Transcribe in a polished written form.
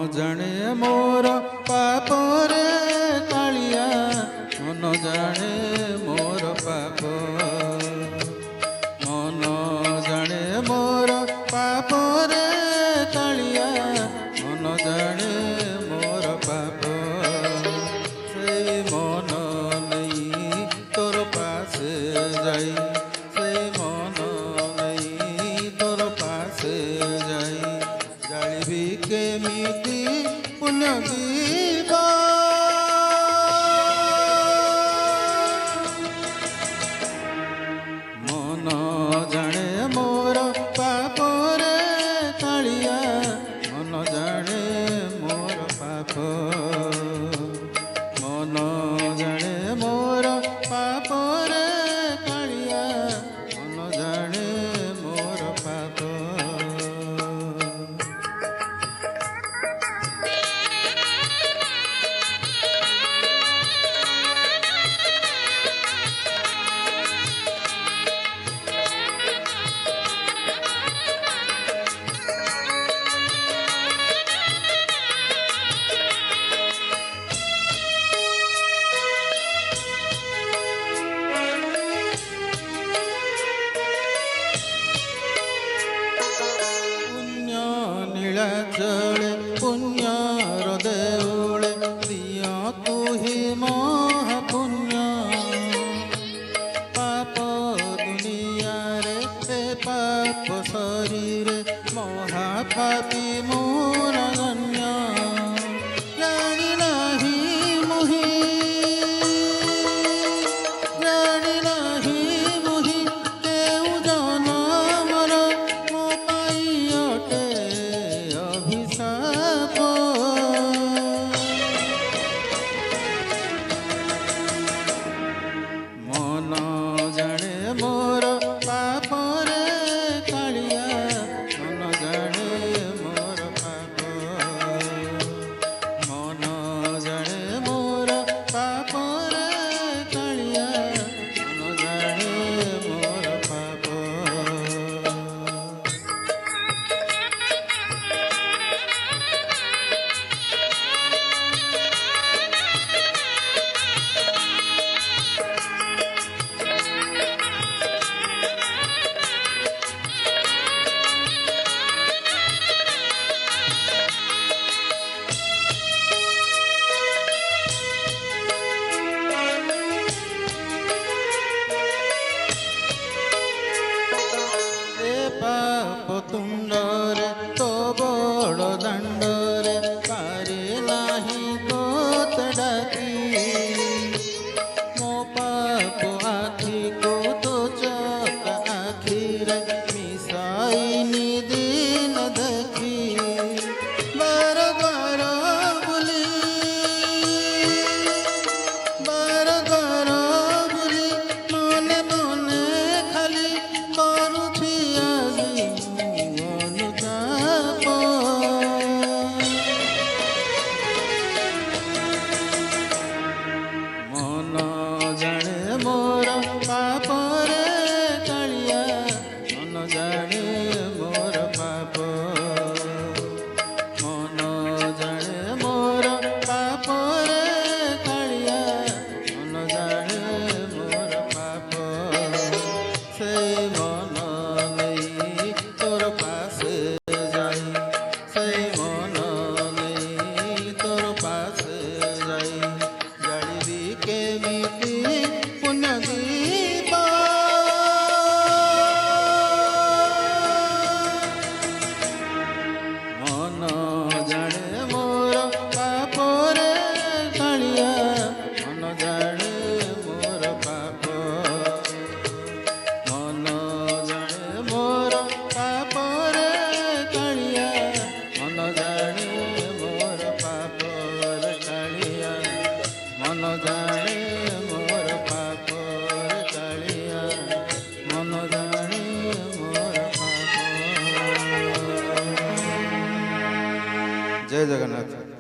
ଜାଣେ ମୋର ପାପରେ କାଳିଆ, ମନ ଜାଣେ ମୋର ପାପ, ମନ ଜାଣେ ମୋର ପାପରେ କାଳିଆ, ମନ ଜାଣେ ମୋର ପାପ। ସେଇ ମନ ନେଇ ତୋର ପାଶେ ଯାଇ, ସେଇ ମନ ନେଇ ତୋର ପାଶେ ଯାଇ, ଜାଳିବି କେମିତି ପୁଣ୍ୟ ଦୀପ। ମନ ଜାଣେ ମୋର ପାପରେ କାଳିଆ, ମନ ଜାଣେ ମୋର ପାପ, ମନ ଜାଣେ ମୋର ପାପରେ କାଳିଆ, ମନ ଜାଣେ ମୋର ପାପ। ନୀଳାଚଳେ ପୁଣ୍ୟର ଦେଉଳେ, ଦିଅ ତୁହି ମହାପୁଣ୍ୟ। ପାପ ଦୁନିଆରେ ଏ ପାପ ଶରୀରେ, ମହାପାପୀ ମୋର ଗଣ୍ୟ। ଜାଣି ନାହିଁ ମୁହିଁ, ଜାଣି ନାହିଁ ମୁହିଁ, କେଉଁ ଜନମର ମୋ ପାଇଁ ଅଟେ ଅଭିଶାପ। ମନ ଜାଣେ ମୋର ପାପରେ କାଳିଆ, ମନ ଜାଣେ ମୋର ପାପ, ମନ ଜାଣେ ମୋର ପାପରେ କାଳିଆ, ମନ ଜାଣେ ମୋର ପାପ। ପାପ ତୁଣ୍ଡରେ ତୋ ବଡ଼ ଦାଣ୍ଡରେ, ପାରେ ନାହିଁ ତୋତେ ଡାକି। ମୋ ପାପ ଆଖିକୁ ତୋ ଚକା ଆଖିରେ ମିଶାଇନି ଦିନ ଦେଖି। ବାର ଦ୍ୱାର ବୁଲି, ବାର ଦ୍ୱାର ବୁଲି, ମନେ ମନେ ଖାଲି କରୁଛି ଅନୁତାପ। ମନ ଜାଣେ ମୋର ପାପରେ କାଳିଆ, ମନ ଜାଣେ ମୋର ପାପ, ମନ ଜାଣେ ମୋର ପାପରେ କାଳିଆ, ମନ ଜାଣେ ମୋର ପାପ। ସେଇ ମନ ନେଇ ତୋର ପାଶେ ଯାଇ, ସେଇ ମନ ନେଇ ତୋର ପାଶେ ଯାଇ, ଜାଳିବି କେମିତି ପୁଣ୍ୟ ଦୀପ। ମନ ଜାଣେ ମୋର ପାପରେ କାଳିଆ, ମନ ଜାଣେ ମୋର ପାପ, ମନ ଜାଣେ ମୋର ପାପରେ କାଳିଆ, ମନ ଜାଣେ ମୋର ପାପରେ କାଳିଆ, ମନ ଜାଣେ ମୋର ପାପରେ କାଳିଆ, ମନ ଜାଣେ ମୋର ପାପ। ଜୟ ଜଗନ୍ନାଥ।